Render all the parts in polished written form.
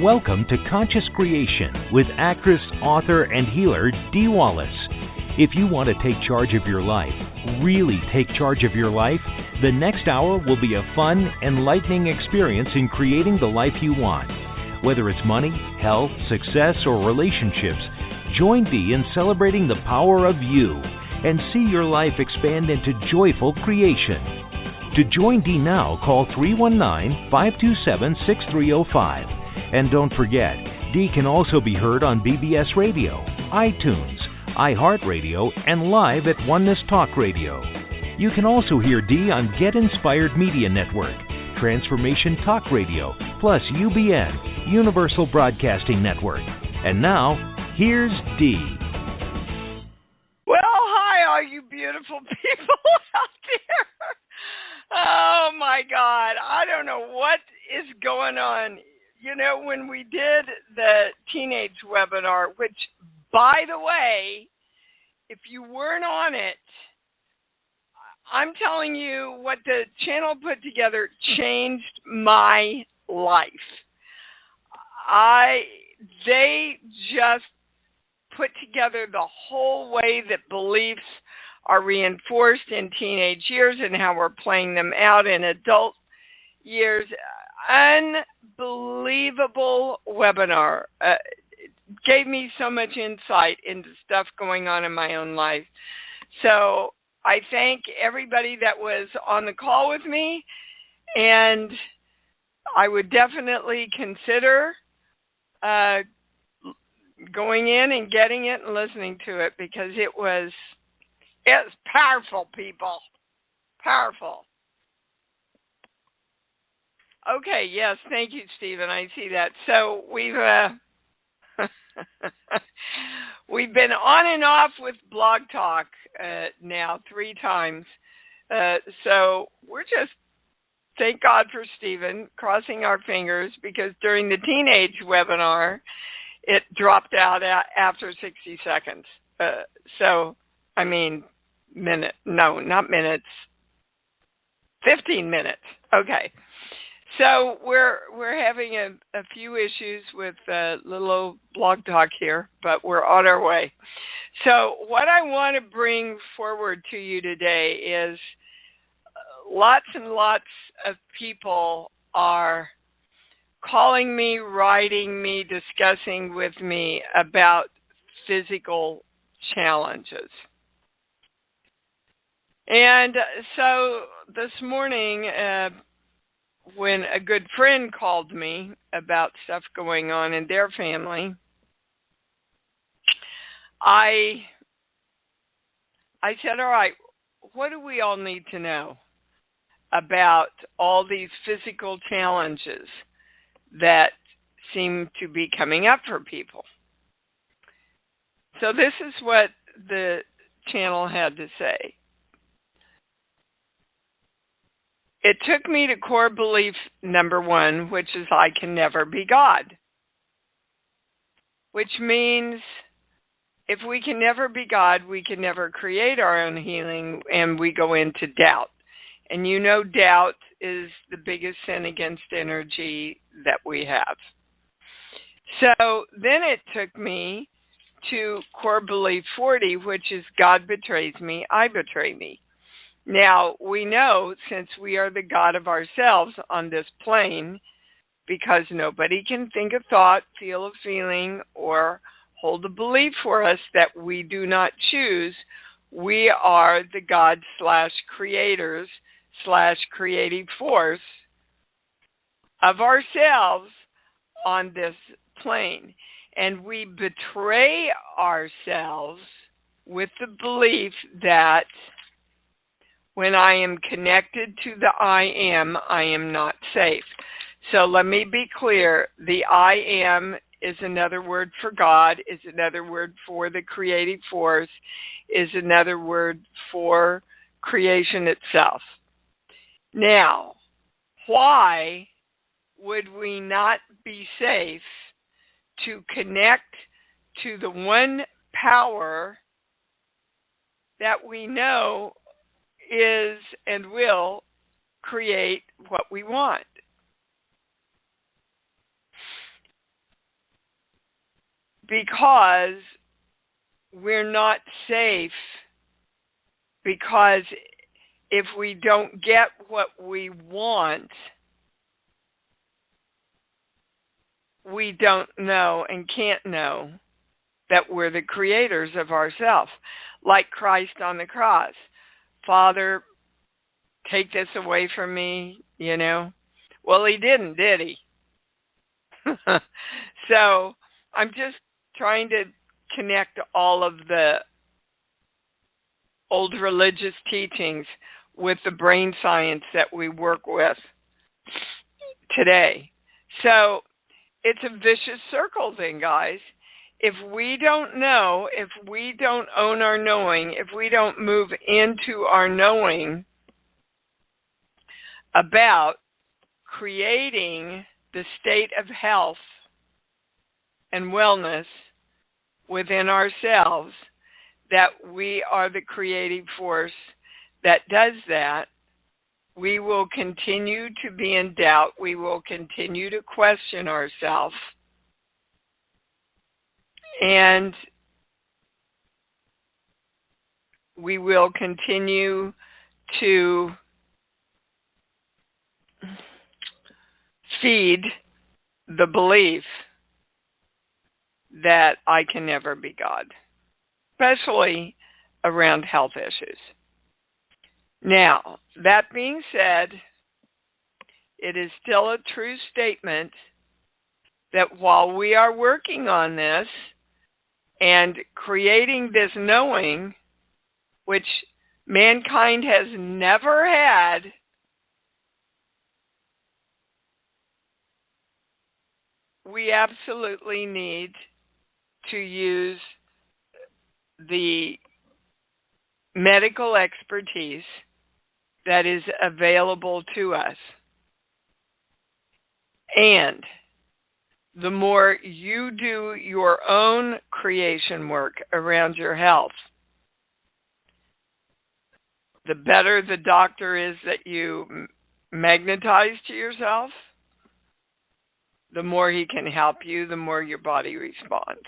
Welcome to Conscious Creation with actress, author, and healer Dee Wallace. If you want to take charge of your life, really take charge of your life, the next hour will be a fun, enlightening experience in creating the life you want. Whether it's money, health, success, or relationships, join Dee in celebrating the power of you and see your life expand into joyful creation. To join Dee now, call 319-527-6305. And don't forget, Dee can also be heard on BBS Radio, iTunes, iHeartRadio, and live at Oneness Talk Radio. You can also hear Dee on Get Inspired Media Network, Transformation Talk Radio, plus UBN, Universal Broadcasting Network. And now, here's Dee. Well, hi, all you beautiful people out there. Oh, my God. I don't know what is going on. You know, when we did the teenage webinar, which, by the way, if you weren't on it, I'm telling you what the channel put together changed my life. They just put together the whole way that beliefs are reinforced in teenage years and how we're playing them out in adult years. Unbelievable webinar. It gave me so much insight into stuff going on in my own life. So I thank everybody that was on the call with me, and I would definitely consider going in and getting it and listening to it, because it's powerful, people. Powerful. Okay, yes, thank you, Stephen. I see that. So we've we've been on and off with Blog Talk now 3 times. So we're just, thank God for Stephen, crossing our fingers, because during the teenage webinar, it dropped out after 60 seconds. Not minutes, 15 minutes. Okay. So we're having a few issues with little old Blog Talk here, but we're on our way. So what I want to bring forward to you today is lots and lots of people are calling me, writing me, discussing with me about physical challenges. And so this morning, when a good friend called me about stuff going on in their family, I said, all right, what do we all need to know about all these physical challenges that seem to be coming up for people? So this is what the channel had to say. It took me to core belief number 1, which is I can never be God. Which means if we can never be God, we can never create our own healing, and we go into doubt. And you know, doubt is the biggest sin against energy that we have. So then it took me to core belief 40, which is God betrays me, I betray me. Now, we know, since we are the God of ourselves on this plane, because nobody can think a thought, feel a feeling, or hold a belief for us that we do not choose, we are the God/creators/creative force of ourselves on this plane. And we betray ourselves with the belief that when I am connected to the I am not safe. So let me be clear. The I am is another word for God, is another word for the creative force, is another word for creation itself. Now, why would we not be safe to connect to the one power that we know is and will create what we want? because we're not safe, because if we don't get what we want, we don't know and can't know that we're the creators of ourselves. Like Christ on the cross. Father, take this away from me, Well, he didn't, did he? So I'm just trying to connect all of the old religious teachings with the brain science that we work with today. So it's a vicious circle thing, guys. If we don't know, if we don't own our knowing, if we don't move into our knowing about creating the state of health and wellness within ourselves, that we are the creative force that does that, we will continue to be in doubt. We will continue to question ourselves. And we will continue to feed the belief that I can never be God, especially around health issues. Now, that being said, it is still a true statement that while we are working on this and creating this knowing, which mankind has never had, we absolutely need to use the medical expertise that is available to us. And the more you do your own creation work around your health, the better the doctor is that you magnetize to yourself, the more he can help you, the more your body responds.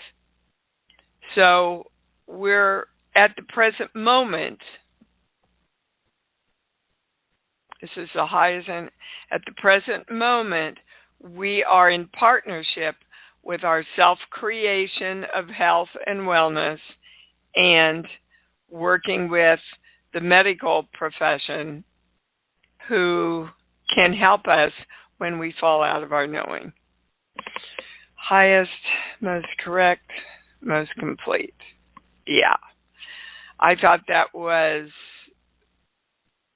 So we're at the present moment, this is the highest end, at the present moment, we are in partnership with our self-creation of health and wellness and working with the medical profession who can help us when we fall out of our knowing. Highest, most correct, most complete. Yeah. I thought that was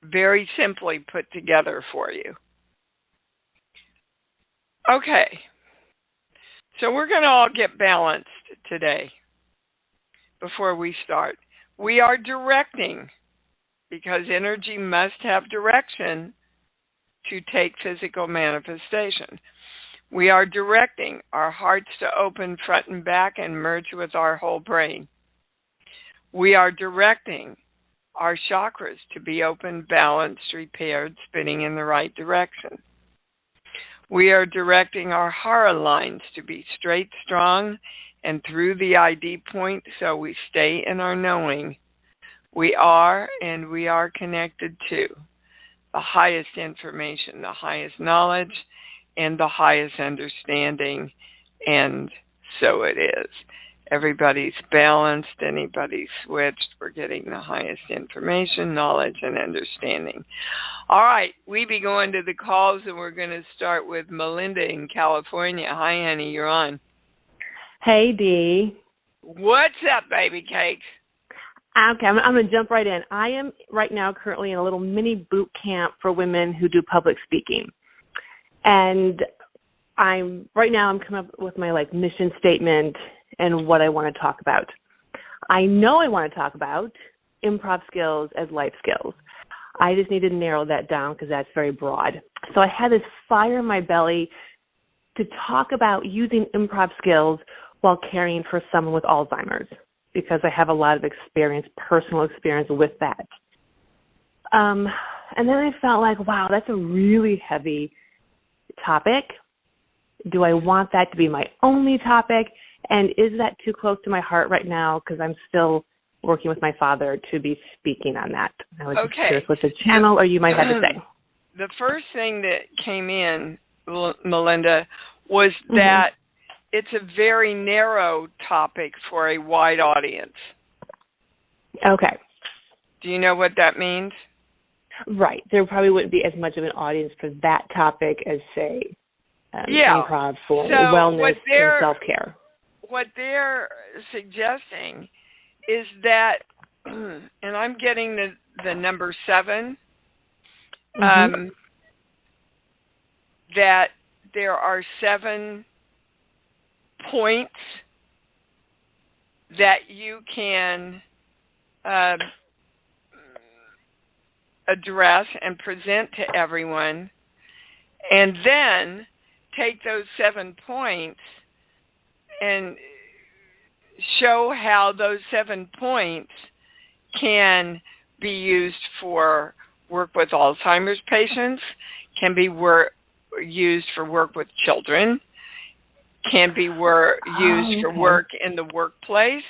very simply put together for you. Okay. So we're going to all get balanced today before we start. We are directing, because energy must have direction to take physical manifestation. We are directing our hearts to open front and back and merge with our whole brain. We are directing our chakras to be open, balanced, repaired, spinning in the right direction. We are directing our hara lines to be straight, strong, and through the ID point, so we stay in our knowing. We are and we are connected to the highest information, the highest knowledge, and the highest understanding, and so it is. Everybody's balanced, anybody's switched, we're getting the highest information, knowledge, and understanding. All right, we be going to the calls, and we're going to start with Melinda in California. Hi, honey, you're on. Hey, Dee. What's up, baby cakes? Okay, I'm going to jump right in. I am right now currently in a little mini boot camp for women who do public speaking. And I'm coming up with my mission statement and what I want to talk about. I know I want to talk about improv skills as life skills. I just need to narrow that down because that's very broad. So I had this fire in my belly to talk about using improv skills while caring for someone with Alzheimer's, because I have a lot of personal experience with that. And then I felt like, wow, that's a really heavy topic. Do I want that to be my only topic? And is that too close to my heart right now? Because I'm still working with my father to be speaking on that. I was just curious what the channel or you might have to say. The first thing that came in, Melinda, was that it's a very narrow topic for a wide audience. Okay. Do you know what that means? Right. There probably wouldn't be as much of an audience for that topic as, say, improv for wellness and self-care. What they're suggesting is that, and I'm getting the number 7, that there are 7 points that you can address and present to everyone, and then take those 7 points and show how those 7 points can be used for work with Alzheimer's patients, can be used for work with children, can be used for work in the workplace,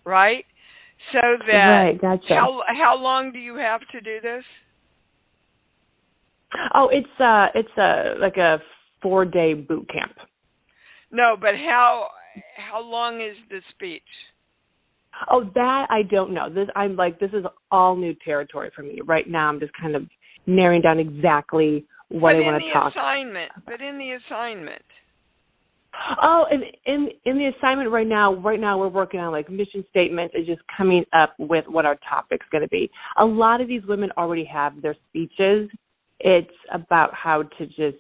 right? So that, right, gotcha. How long do you have to do this? Oh, it's like a 4-day boot camp. No, but how long is the speech? Oh, that I don't know. This is all new territory for me. Right now I'm just kind of narrowing down exactly what I want to talk about. But in the assignment. Oh, and in the assignment right now we're working on like mission statements and just coming up with what our topic's going to be. A lot of these women already have their speeches. It's about how to just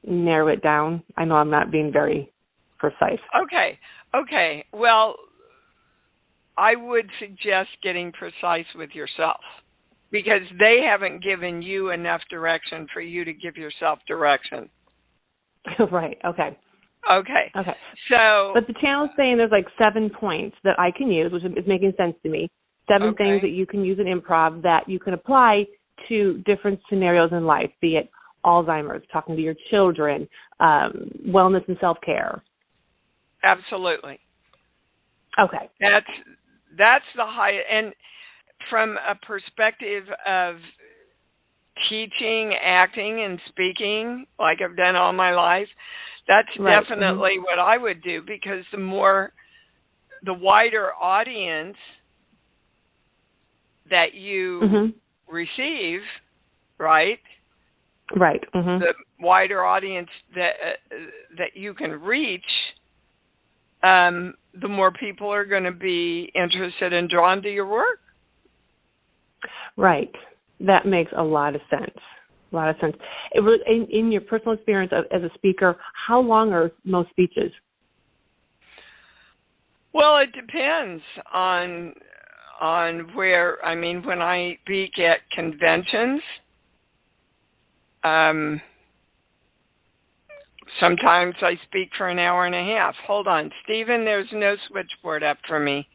narrow it down. I know I'm not being very precise. Okay. Well, I would suggest getting precise with yourself because they haven't given you enough direction for you to give yourself direction. Right, okay. Okay. So, but the channel is saying there's like 7 points that I can use, which is making sense to me. 7 things that you can use in improv that you can apply to different scenarios in life, be it Alzheimer's, talking to your children, wellness and self-care. Absolutely. Okay. That's the high, and from a perspective of teaching, acting, and speaking, like I've done all my life, that's definitely what I would do, because the wider audience that you receive, right? Right. The wider audience that you can reach, the more people are going to be interested and drawn to your work. Right. That makes a lot of sense. In your personal experience as a speaker, how long are most speeches? Well, it depends on where. I mean, when I speak at conventions, sometimes I speak for an hour and a half. Hold on, Stephen, there's no switchboard up for me.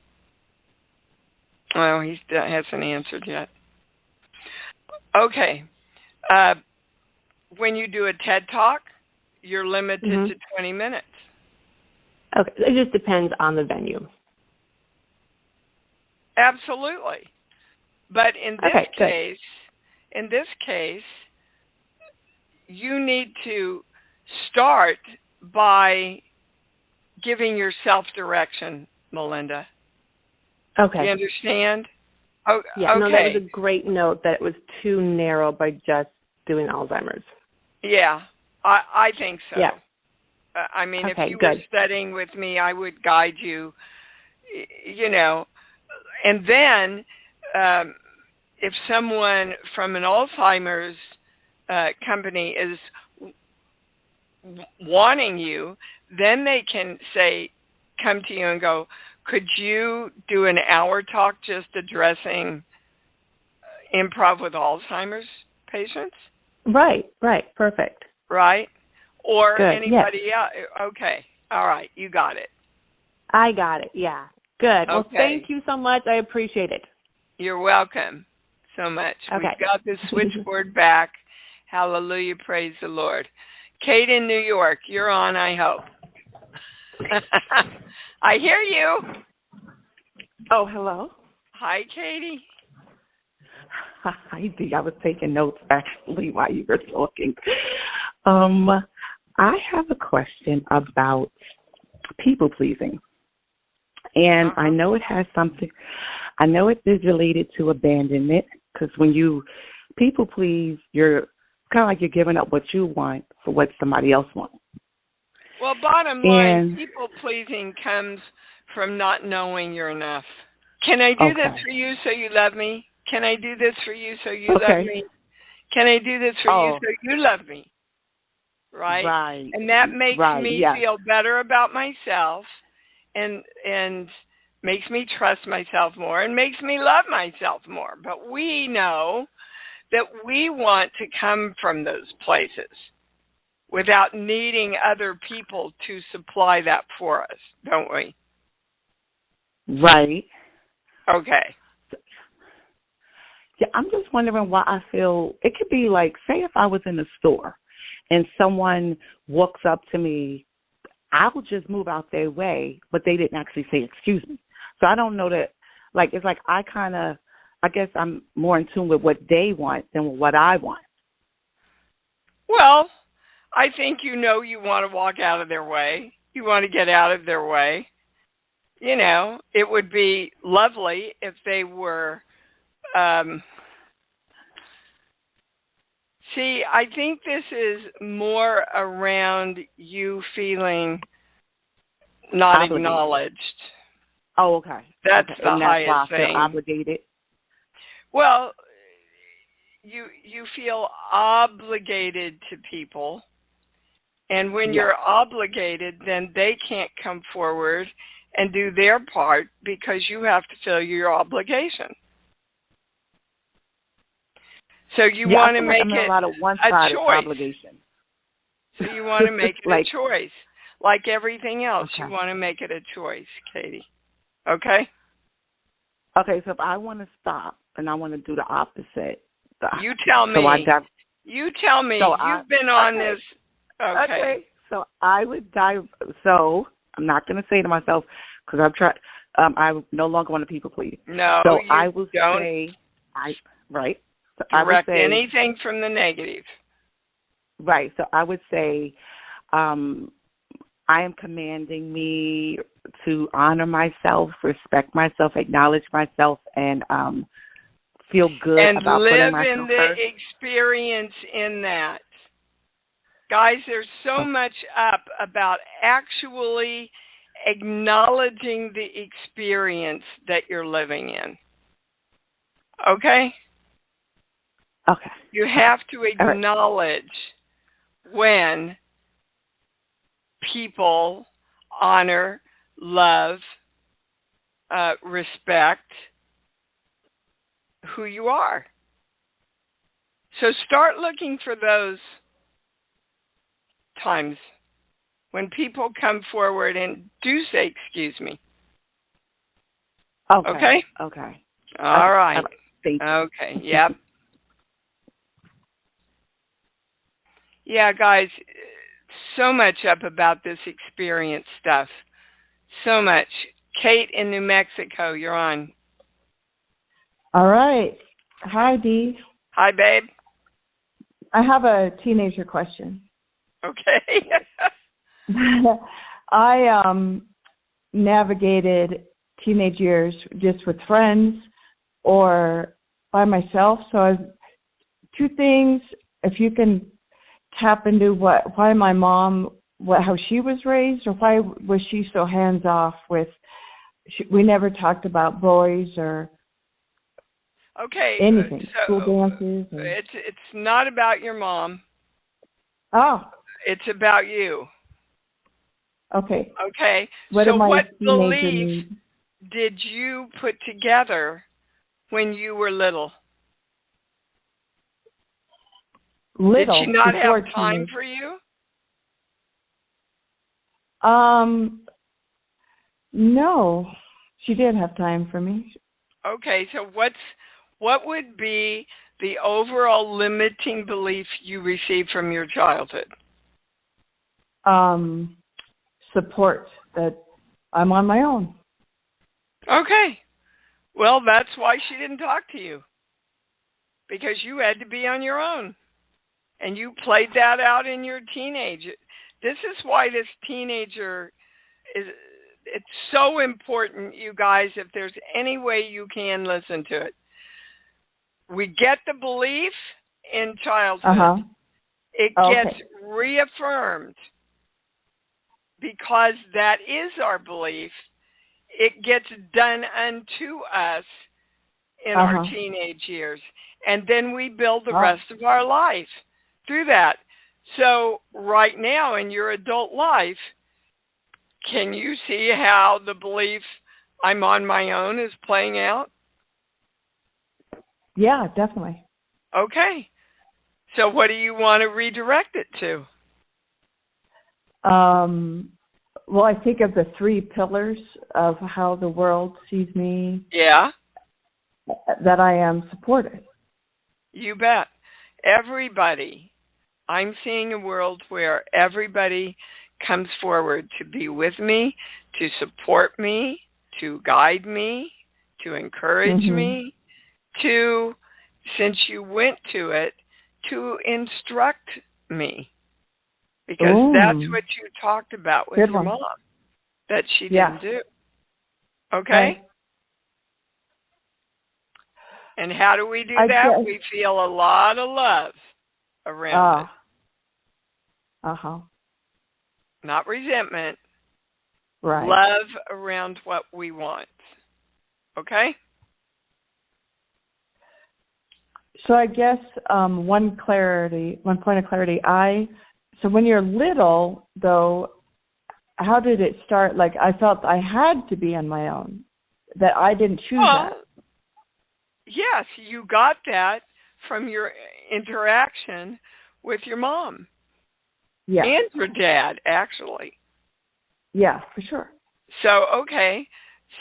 Well, he hasn't answered yet. Okay. When you do a TED Talk, you're limited to 20 minutes. Okay. It just depends on the venue. Absolutely. But in this case, you need to start by giving yourself direction, Melinda. Okay. Do you understand? Yeah, okay. No, that was a great note that it was too narrow by just doing Alzheimer's. Yeah, I think so. Yeah. I mean, if you were studying with me, I would guide you, and then if someone from an Alzheimer's company is wanting you, then they can come to you and go, could you do an hour talk just addressing improv with Alzheimer's patients? Right, perfect. Right? Or good. Anybody else? Okay, all right, you got it. I got it, yeah. Good. Okay. Well, thank you so much. I appreciate it. You're welcome so much. Okay. We've got the switchboard back. Hallelujah, praise the Lord. Kate in New York, you're on, I hope. I hear you. Oh, hello. Hi, Katie. Hi, Dee. I was taking notes actually while you were talking. I have a question about people pleasing, and I know it has something. I know it is related to abandonment because when you people please, you're kind of like you're giving up what you want for what somebody else wants. Well, bottom line, people pleasing comes from not knowing you're enough. Can I do this for you so you love me? Can I do this for you so you love me? Can I do this for you so you love me? Right? Right. And that makes me feel better about myself and makes me trust myself more and makes me love myself more. But we know that we want to come from those places without needing other people to supply that for us, don't we? Right. Okay. Yeah, I'm just wondering why I feel it could be like, say if I was in a store and someone walks up to me, I will just move out their way, but they didn't actually say excuse me. So I don't know that, like, it's like I guess I'm more in tune with what they want than what I want. Well, I think you want to walk out of their way. You want to get out of their way. You know, it would be lovely if they were, see, I think this is more around you feeling not obligated. Acknowledged. Oh, okay. That's okay. the and highest that's why I thing. feel obligated. Well, you feel obligated to people, and when you're obligated, then they can't come forward and do their part because you have to fill your obligation. So you want to make it a lot of one-sided a choice. Obligation. So you want to make it like, a choice. Like everything else, you want to make it a choice, Katie. Okay? Okay, so if I want to stop and I want to do the opposite. You tell me. You tell me. So You've been on this. Okay. So I would dive. So I'm not going to say to myself, because I've tried, I no longer want to people please. No, so you I will don't say, right. So direct I would say, anything from the negative. Right. So I would say, I am commanding me to honor myself, respect myself, acknowledge myself, and feel good and about putting myself live in the first. experience in that. Guys, there's so much up about actually acknowledging the experience that you're living in. Okay? Okay. You have to acknowledge when people honor, love, respect who you are. So start looking for those times when people come forward and do say, excuse me. Okay? Okay. All right. Thank you. Okay, yep. Yeah, guys, so much up about this experience stuff. So much. Kate in New Mexico, you're on. All right. Hi, Dee. Hi, babe. I have a teenager question. Okay. I navigated teenage years just with friends or by myself. So two things, if you can tap into why my mom, how she was raised, or why was she so hands off with, we never talked about boys or anything, school dances. It's not about your mom. Oh. It's about you. Okay. Okay. What belief needs? Did you put together when you were little? Did she not have time for you? No, she did have time for me. Okay, so what would be the overall limiting belief you received from your childhood? Support. that I'm on my own. Okay. Well, that's why she didn't talk to you. Because you had to be on your own. And you played that out in your teenage. This is why this teenager it's so important, you guys, if there's any way you can listen to it. We get the belief in childhood. It gets reaffirmed because that is our belief. It gets done unto us in our teenage years. And then we build the rest of our life through that. So right now in your adult life, can you see how the belief I'm on my own is playing out? Yeah, definitely. Okay. So what do you want to redirect it to? Well, I think of the 3 pillars of how the world sees me. Yeah. That I am supported. You bet. Everybody. I'm seeing a world where everybody comes forward to be with me, to support me, to guide me, to encourage me, to, since you went to it, to instruct me. Because that's what you talked about with your mom, that she didn't do. Okay? Right. And how do we do that? We feel a lot of love around it. Not resentment. Right. Love around what we want. Okay? So I guess one point of clarity, so when you're little, though, how did it start? Like, I felt I had to be on my own, that I didn't choose that. Yes, you got that from your interaction with your mom. Yeah. And your dad, actually. Yeah, for sure. So, okay.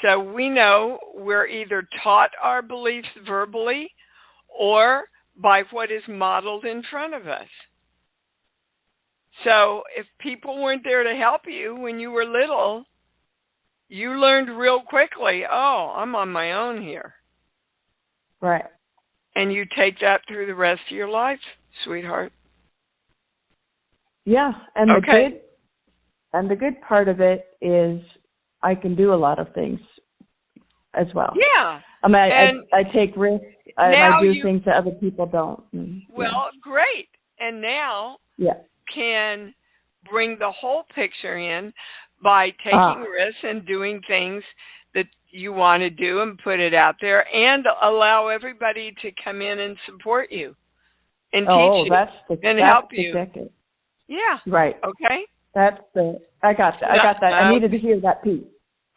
So we know we're either taught our beliefs verbally or by what is modeled in front of us. So if people weren't there to help you when you were little, you learned real quickly, oh, I'm on my own here. Right. And you take that through the rest of your life, sweetheart. Yeah, and the good part of it is I can do a lot of things as well. Yeah. I mean, I take risks. I do things that other people don't. Well, great. And now can bring the whole picture in by taking risks and doing things that you want to do and put it out there and allow everybody to come in and support you and teach you and help you. Ticket. Yeah. Right. Okay. I got that. I got that. I needed to hear that piece.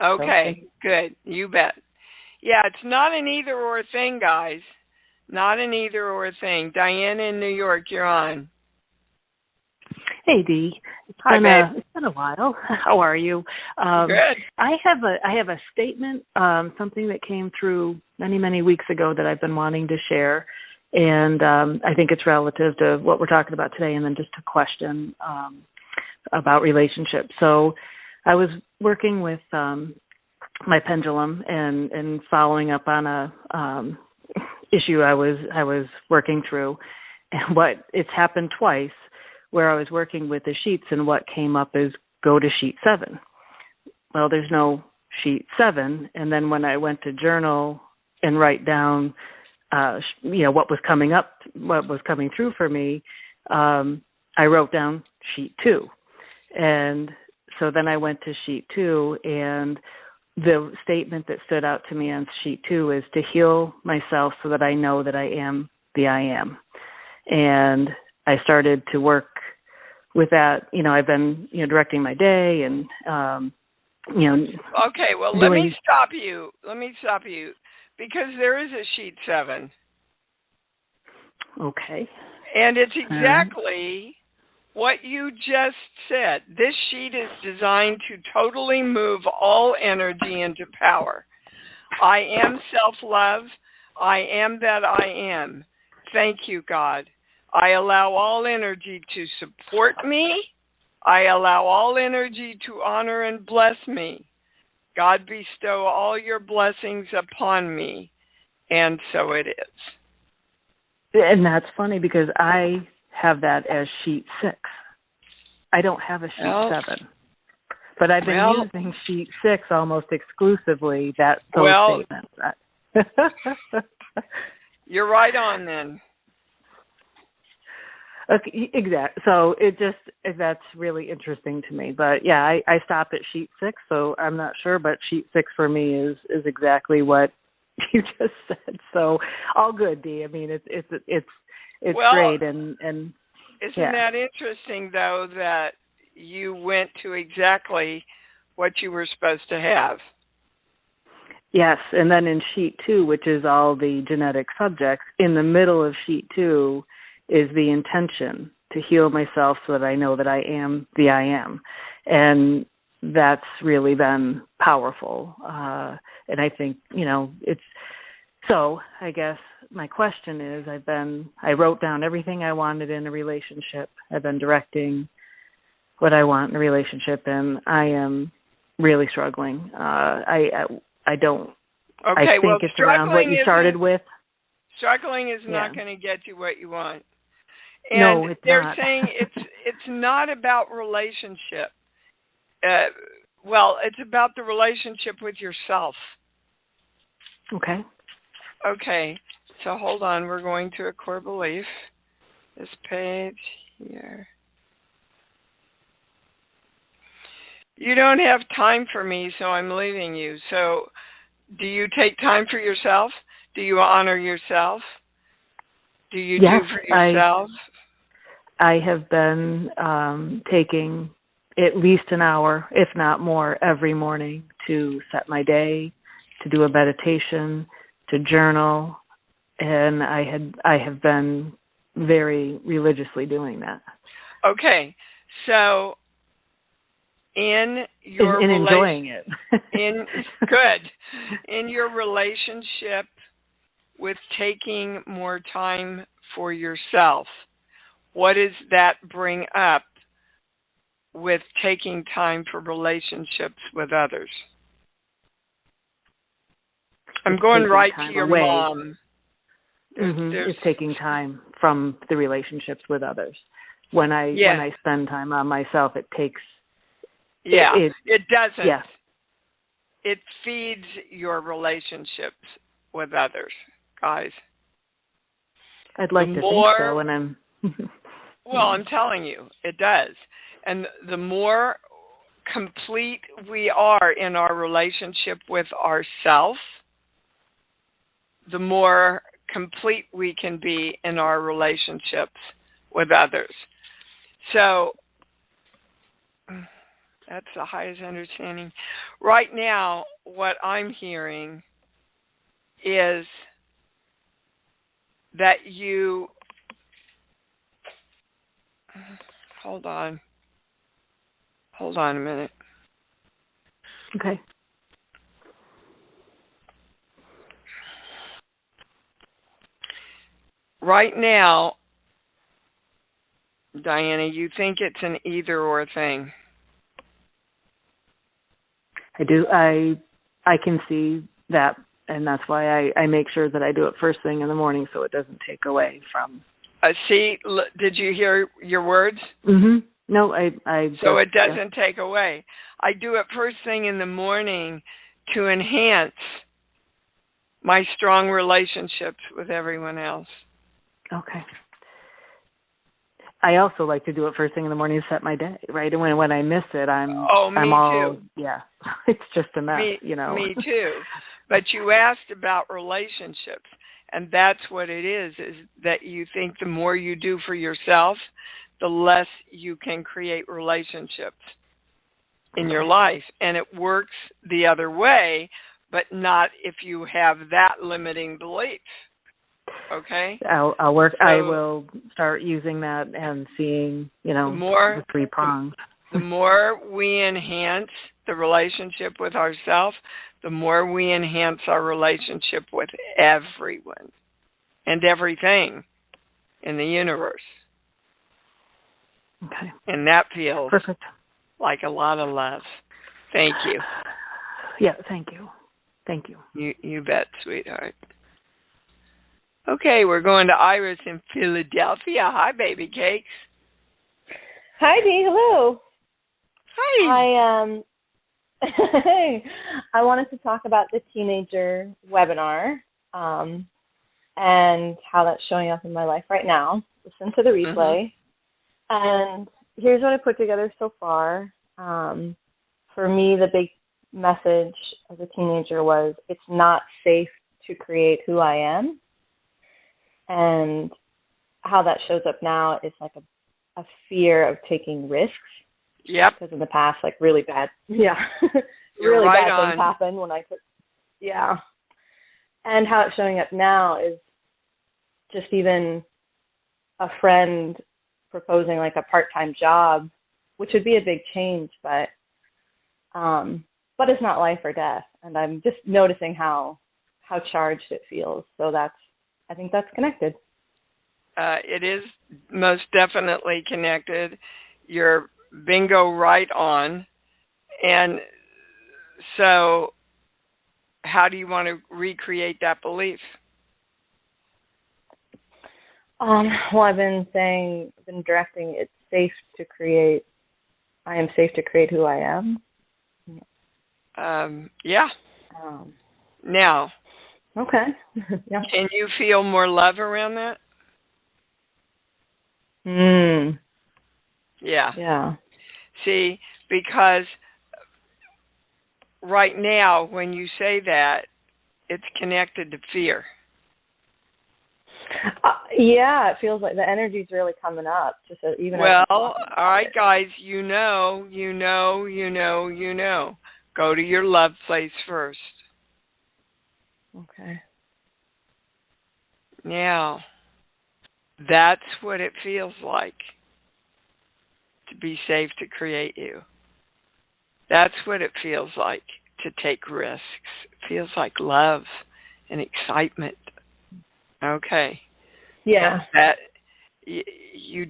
Okay. Good. You bet. Yeah, it's not an either or thing, guys. Not an either or thing. Diane in New York, you're on. Hey, Dee. Hi, babe. It's been a while. How are you? Good. I have a statement, something that came through many, many weeks ago that I've been wanting to share, and I think it's relative to what we're talking about today, and then just a question about relationships. So I was working with my pendulum and following up on a issue I was working through, and it's happened twice, where I was working with the sheets, and what came up is go to sheet 7. Well, there's no sheet 7, and then when I went to journal and write down, what was coming through for me, I wrote down sheet 2, and so then I went to sheet 2, and the statement that stood out to me on sheet 2 is to heal myself so that I know that I am the I am, and I started to work with that. I've been, directing my day and, Okay, well, let me stop you. Because there is a sheet 7. Okay. And it's exactly what you just said. This sheet is designed to totally move all energy into power. I am self-love. I am that I am. Thank you, God. I allow all energy to support me. I allow all energy to honor and bless me. God bestow all your blessings upon me. And so it is. And that's funny because I have that as sheet 6. I don't have a sheet 7. But I've been using sheet 6 almost exclusively, those statements. You're right on then. Okay, exactly. So that's really interesting to me. But yeah, I stopped at sheet 6, so I'm not sure. But sheet 6 for me is exactly what you just said. So all good, Dee. I mean, it's great, and isn't that interesting though that you went to exactly what you were supposed to have? Yes, and then in sheet 2, which is all the genetic subjects, in the middle of sheet 2 is the intention to heal myself so that I know that I am the I am. And that's really been powerful. And I think, it's, so I guess my question is, I wrote down everything I wanted in a relationship. I've been directing what I want in a relationship, and I am really struggling. I don't, okay, I think it's around what you started with. Struggling is not going to get you what you want. And no, it's they're not. saying it's not about relationship. It's about the relationship with yourself. Okay. Okay. So hold on. We're going to a core belief. This page here. You don't have time for me, so I'm leaving you. So do you take time for yourself? Do you honor yourself? Do you do for yourself? I have been taking at least an hour, if not more, every morning to set my day, to do a meditation, to journal, and I have been very religiously doing that. Okay, so in your enjoying it. In your relationship with taking more time for yourself, what does that bring up with taking time for relationships with others? I'm going right to your mom. It's taking time from the relationships with others. When I spend time on myself, it takes. Yeah, it doesn't. Yes. It feeds your relationships with others, guys. I'd like to think so, and I'm. Well, I'm telling you, it does. And the more complete we are in our relationship with ourselves, the more complete we can be in our relationships with others. So that's the highest understanding. Right now, what I'm hearing is that you... Hold on a minute. Okay. Right now, Diana, you think it's an either-or thing. I do. I can see that, and that's why I make sure that I do it first thing in the morning so it doesn't take away from... Did you hear your words? Mm-hmm. No, So it doesn't take away. I do it first thing in the morning to enhance my strong relationships with everyone else. Okay. I also like to do it first thing in the morning to set my day, right? And when I miss it, I'm all, too. Yeah, it's just a mess, Me too. But you asked about relationships, and that's what it is that you think the more you do for yourself, the less you can create relationships in your life. And it works the other way, but not if you have that limiting belief. Okay? I'll work. I will start using that and seeing, the 3 prongs. The more we enhance the relationship with ourselves, the more we enhance our relationship with everyone and everything in the universe. Okay. And that feels Perfect. like a lot of love. Thank you. Yeah, thank you. Thank you. You bet, sweetheart. Okay, we're going to Iris in Philadelphia. Hi, baby cakes. Hi, Dee. Hello. Hi. I wanted to talk about the teenager webinar and how that's showing up in my life right now. Listen to the replay. And here's what I put together so far. For me, the big message as a teenager was it's not safe to create who I am. And how that shows up now is like a fear of taking risks. Yep. Because in the past, like really bad, You're really right bad on. things happen when I took, And how it's showing up now is just even a friend proposing like a part-time job, which would be a big change, but it's not life or death. And I'm just noticing how charged it feels. So I think that's connected. It is most definitely connected. You're bingo right on. And so how do you want to recreate that belief? Well, I've been directing it's safe to create. I am safe to create who I am. Yeah. Now. Okay. Yeah. Can you feel more love around that? Yeah. Yeah. See, because right now when you say that, it's connected to fear. Yeah, it feels like the energy's really coming up. Even all right, guys, you know. Go to your love place first. Okay. Now, that's what it feels like to be safe to create you. That's what it feels like to take risks. It feels like love and excitement. Okay. Yeah. That you,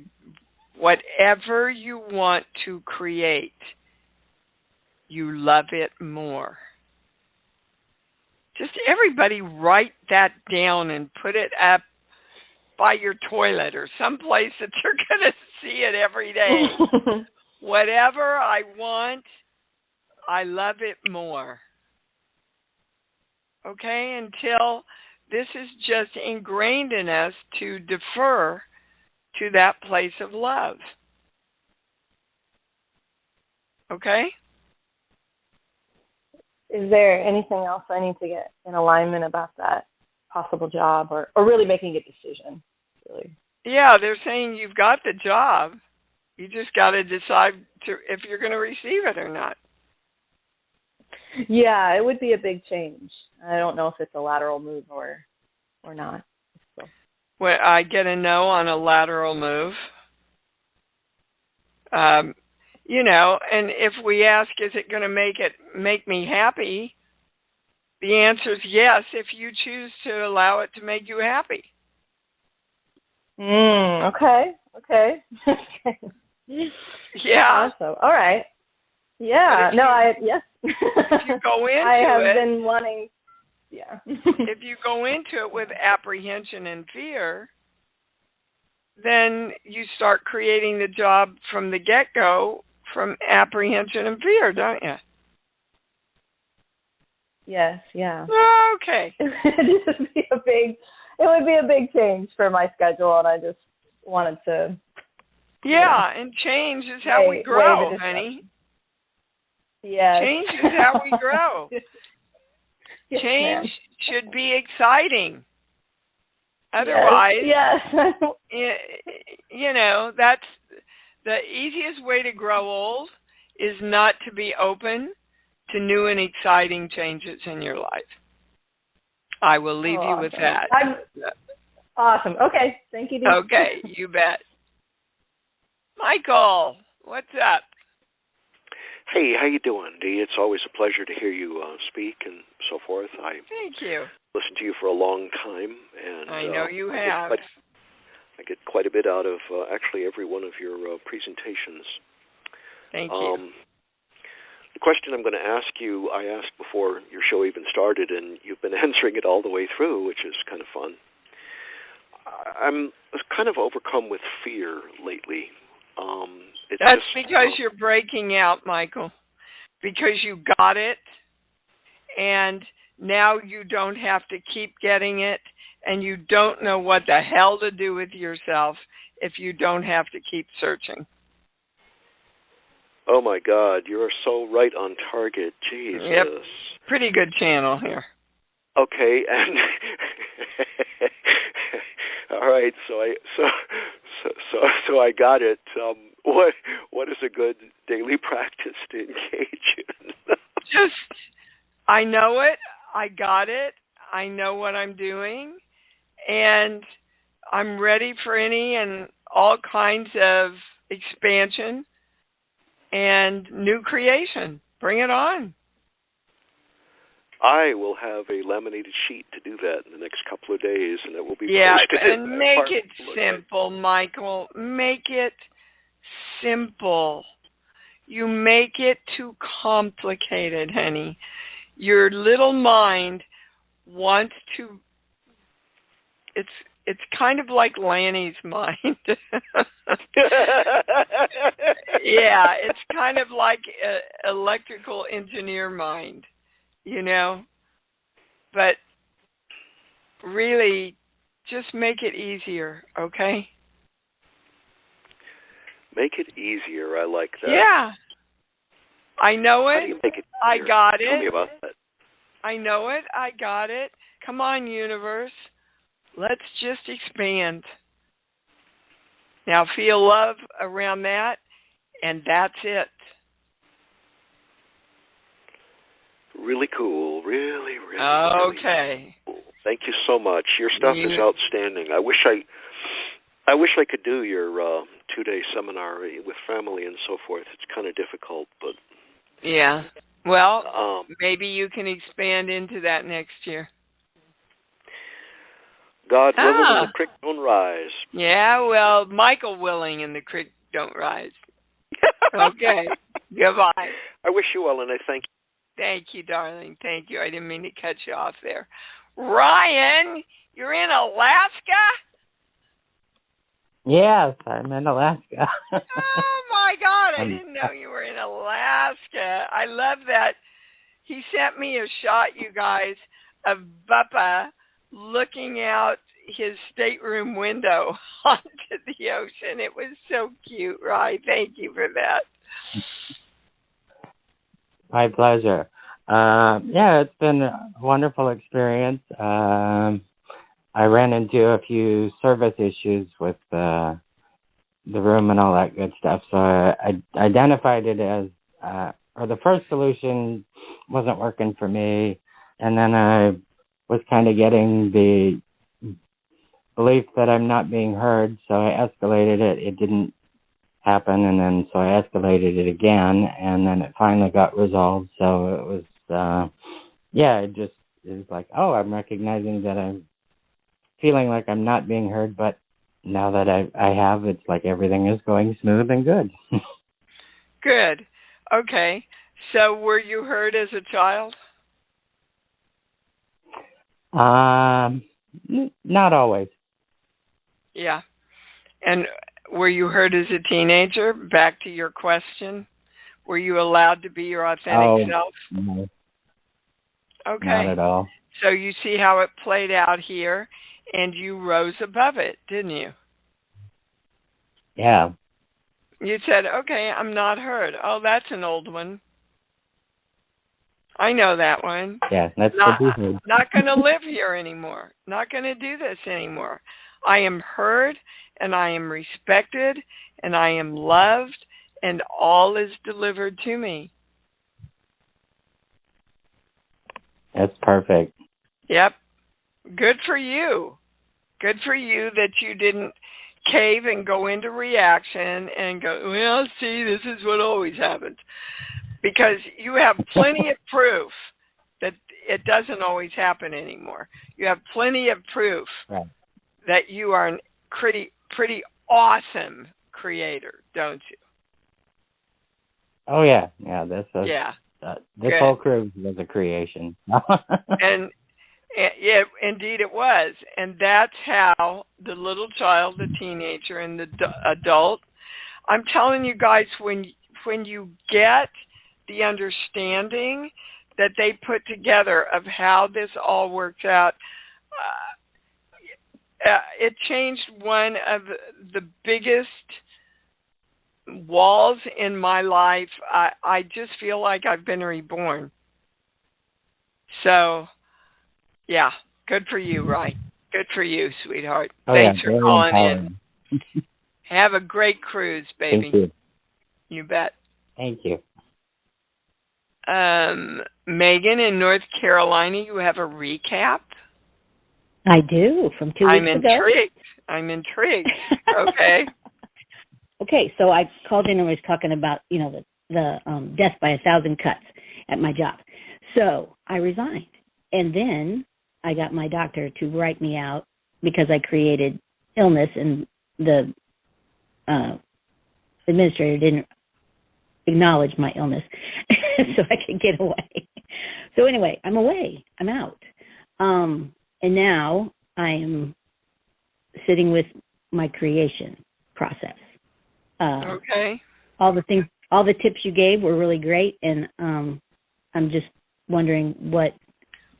whatever you want to create, you love it more. Just everybody write that down and put it up by your toilet or someplace that you're going to see it every day. Whatever I want, I love it more. Okay? Until this is just ingrained in us to defer to that place of love. Okay? Is there anything else I need to get in alignment about that possible job or really making a decision? Really? Yeah, they're saying you've got the job. You just got to decide if you're going to receive it or not. Yeah, it would be a big change. I don't know if it's a lateral move or not. So. Well, I get a no on a lateral move. And if we ask, is it going to make me happy? The answer is yes, if you choose to allow it to make you happy. Okay. Yeah. Awesome. All right. Yeah. Yes. If you go into I have been wanting. Yeah. If you go into it with apprehension and fear, then you start creating the job from the get-go from apprehension and fear, don't you? Yes, yeah. Okay. It would be a big change for my schedule, and I just wanted to. Yeah, and change is how we grow, honey. Yeah. Change is how we grow. Yes, change should be exciting. Otherwise, that's the easiest way to grow old is not to be open to new and exciting changes in your life. I will leave you with that. Awesome. Okay. Thank you, Dee. Okay, you bet. Michael, what's up? Hey, how you doing, Dee? It's always a pleasure to hear you speak and so forth. Thank you. Listened to you for a long time, and I know you have. I get quite a bit out of actually every one of your presentations. Thank you. The question I'm going to ask you, I asked before your show even started, and you've been answering it all the way through, which is kind of fun. I'm kind of overcome with fear lately. That's because you're breaking out, Michael, because you got it, and now you don't have to keep getting it, and you don't know what the hell to do with yourself if you don't have to keep searching. Oh, my God, you are so right on target. Jesus. Yep. Pretty good channel here. Okay, and all right, so I got it. What is a good daily practice to engage in? Just, I know it, I got it, I know what I'm doing, and I'm ready for any and all kinds of expansion and new creation. Bring it on. I will have a laminated sheet to do that in the next couple of days, and it will be posted. And make it simple, Michael. Make it simple. You make it too complicated, honey. Your little mind wants to. It's kind of like Lanny's mind. Yeah, it's kind of like electrical engineer mind, you know. But really, just make it easier, okay? Make it easier. I like that. Yeah. I know it. How do you make it easier? I got it. Tell me about that. I know it. I got it. Come on, universe. Let's just expand. Now feel love around that, and that's it. Really cool. Really okay. Cool. Thank you so much. Your stuff is outstanding. I wish I could do your 2-day seminar with family and so forth. It's kind of difficult, but yeah. Well, maybe you can expand into that next year. God willing, and the creek don't rise. Yeah, well, Michael willing, and the creek don't rise. Okay. Goodbye. I wish you well, and I thank you. Thank you, darling. Thank you. I didn't mean to cut you off there. Ryan, you're in Alaska? Yes, I'm in Alaska. Oh, my God. I didn't know you were in Alaska. I love that. He sent me a shot, you guys, of Bubba looking out his stateroom window onto the ocean. It was so cute, Ryan. Thank you for that. My pleasure. Yeah, it's been a wonderful experience. I ran into a few service issues with the room and all that good stuff. So I identified it as, or the first solution wasn't working for me. And then I was kind of getting the belief that I'm not being heard. So I escalated it. It didn't happen. And then so I escalated it again. And then it finally got resolved. So it was, it was like, oh, I'm recognizing that I'm feeling like I'm not being heard, but now that I have, it's like everything is going smooth and good. Good. Okay. So were you heard as a child? Not always. Yeah. And were you heard as a teenager? Back to your question. Were you allowed to be your authentic self? No. Okay. Not at all. So you see how it played out here, and you rose above it, didn't you? Yeah. You said, okay, I'm not heard. Oh, that's an old one. I know that one. Yeah, that's not good. Not going to live here anymore. Not going to do this anymore. I am heard, and I am respected, and I am loved, and all is delivered to me. That's perfect. Yep. Good for you. Good for you that you didn't cave and go into reaction and go, well, see, this is what always happens. Because you have plenty of proof that it doesn't always happen anymore. You have plenty of proof that you are pretty awesome creator, don't you? Oh yeah, This was, Yeah. this Good. whole cruise was a creation. And yeah, indeed it was. And that's how the little child, the teenager, and the adult, I'm telling you guys, when you get the understanding that they put together of how this all works out, it changed one of the biggest walls in my life. I just feel like I've been reborn. So, yeah, good for you, right? Good for you, sweetheart. Thanks for calling in. Have a great cruise, baby. Thank you. You bet. Thank you. Megan in North Carolina, you have a recap? I do, from 2 weeks ago. I'm intrigued. Okay. Okay, so I called in and was talking about, the death by 1,000 cuts at my job. So I resigned. And then I got my doctor to write me out because I created illness, and the administrator didn't acknowledge my illness so I could get away. So anyway, I'm away. I'm out. And now I am sitting with my creation process. Okay. All the tips you gave were really great, and I'm just wondering what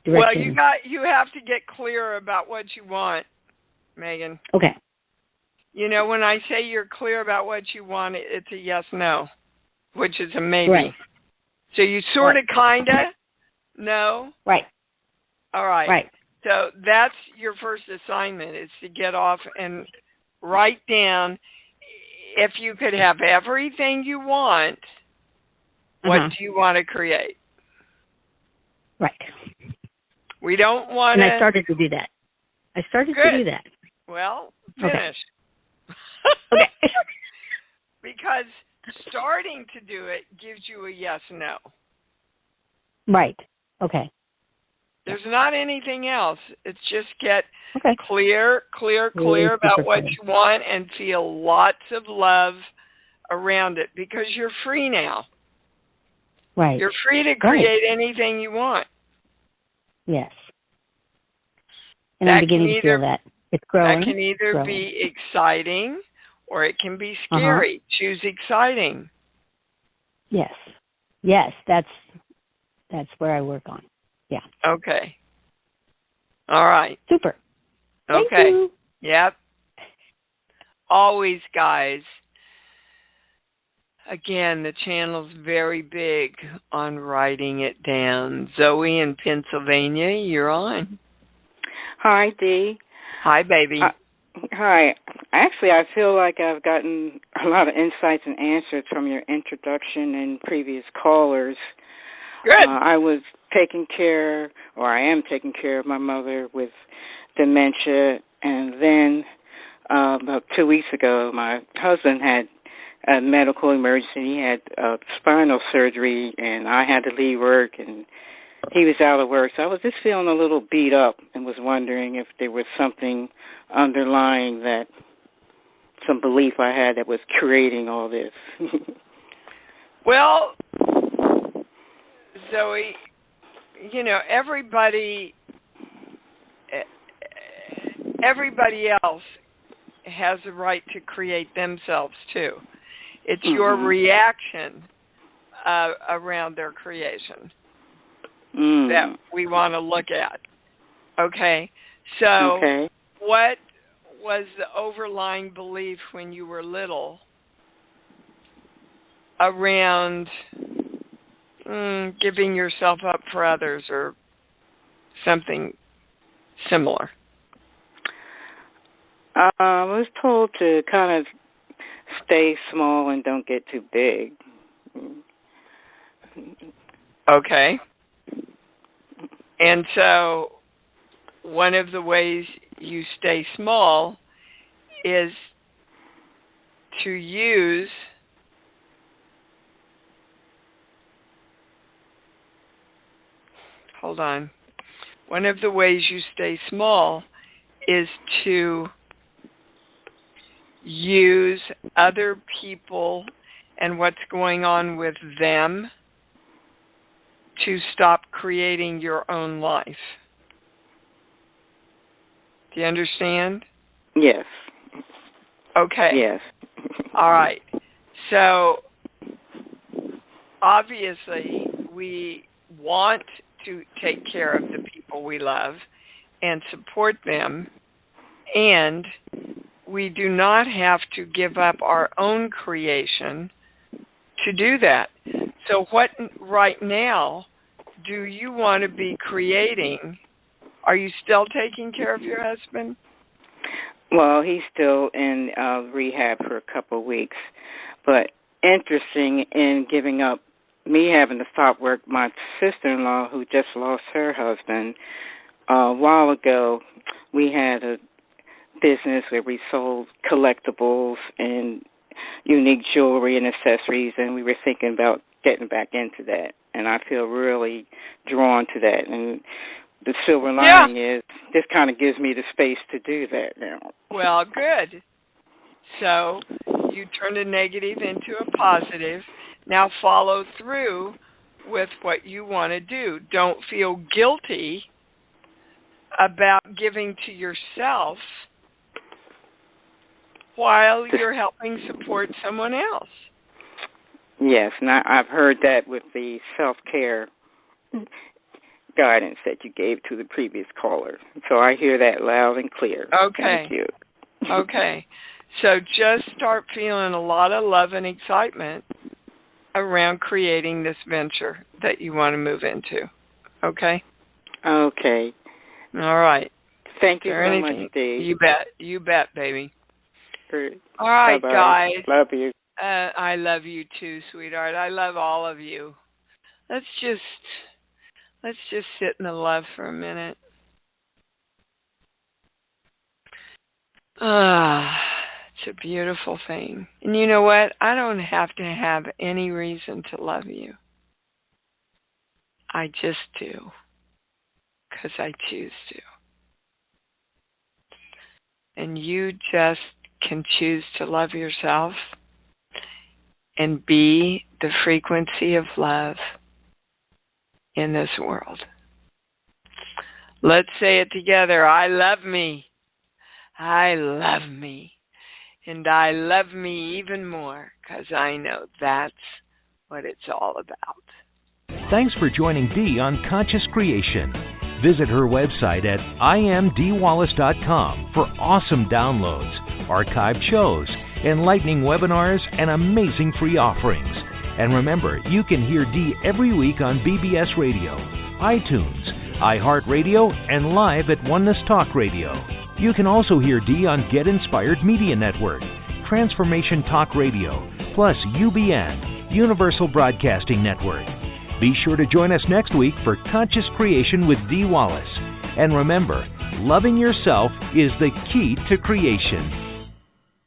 direction. Well, you have to get clear about what you want, Megan. Okay. When I say you're clear about what you want, it's a yes/no, which is a maybe. Right. So you sort of, kind of, no. Right. All right. Right. So that's your first assignment, is to get off and write down, if you could have everything you want, what do you want to create? Right. We don't want to... And I started to do that. To do that. Well, finish. Okay. Because starting to do it gives you a yes/no. Right. Okay. There's not anything else. It's just get clear really about what you want, and feel lots of love around it, because you're free now. Right. You're free to create anything you want. Yes. And I'm beginning to feel that. It's growing. That can either be exciting or it can be scary. Choose exciting. Yes. Yes, that's where I work on. Yeah. Okay. All right. Super. Okay. Thank you. Yep. Always, guys. Again, the channel's very big on writing it down. Zoe in Pennsylvania, you're on. Hi, Dee. Hi, baby. Hi. Actually, I feel like I've gotten a lot of insights and answers from your introduction and previous callers. Good. I was taking care, or I am taking care of my mother with dementia, and then about 2 weeks ago, my husband had a medical emergency. He had spinal surgery, and I had to leave work, and he was out of work. So I was just feeling a little beat up and was wondering if there was something underlying that, some belief I had that was creating all this. Well, Zoe, everybody else has a right to create themselves too. It's your reaction around their creation that we want to look at. Okay? So what was the overlying belief when you were little around giving yourself up for others or something similar? I was told to kind of stay small and don't get too big. Okay. And so one of the ways you stay small is to use one of the ways you stay small is to use other people and what's going on with them to stop creating your own life. Do you understand? Yes. Okay. Yes. All right. So, obviously, we want to take care of the people we love and support them, and we do not have to give up our own creation to do that. So what right now do you want to be creating? Are you still taking care of your husband? Well, he's still in rehab for a couple of weeks, but interesting in giving up me having to stop work. My sister-in-law, who just lost her husband a while ago, we had a business where we sold collectibles and unique jewelry and accessories, and we were thinking about getting back into that, and I feel really drawn to that. And the silver lining is this kind of gives me the space to do that now. Well, good. So you turned a negative into a positive. Now follow through with what you want to do. Don't feel guilty about giving to yourself while you're helping support someone else. Yes, and I've heard that with the self-care guidance that you gave to the previous caller. So I hear that loud and clear. Okay. Thank you. Okay. So just start feeling a lot of love and excitement around creating this venture that you want to move into. Okay? Okay. All right. Thank you so much, Dee. You bet. You bet, baby. Great. All right, Bye-bye. guys. Love you. I love you too, sweetheart. I love all of you. Let's just sit in the love for a minute. It's a beautiful thing. And you know what? I don't have to have any reason to love you. I just do. Because I choose to. And you just can choose to love yourself and be the frequency of love in this world. Let's say it together. I love me. I love me. And I love me even more because I know that's what it's all about. Thanks for joining Dee on Conscious Creation. Visit her website at imdwallace.com for awesome downloads, archived shows, enlightening webinars, and amazing free offerings. And remember, you can hear Dee every week on BBS Radio, iTunes, iHeartRadio, and live at Oneness Talk Radio. You can also hear Dee on Get Inspired Media Network, Transformation Talk Radio, plus UBN, Universal Broadcasting Network. Be sure to join us next week for Conscious Creation with Dee Wallace. And remember, loving yourself is the key to creation.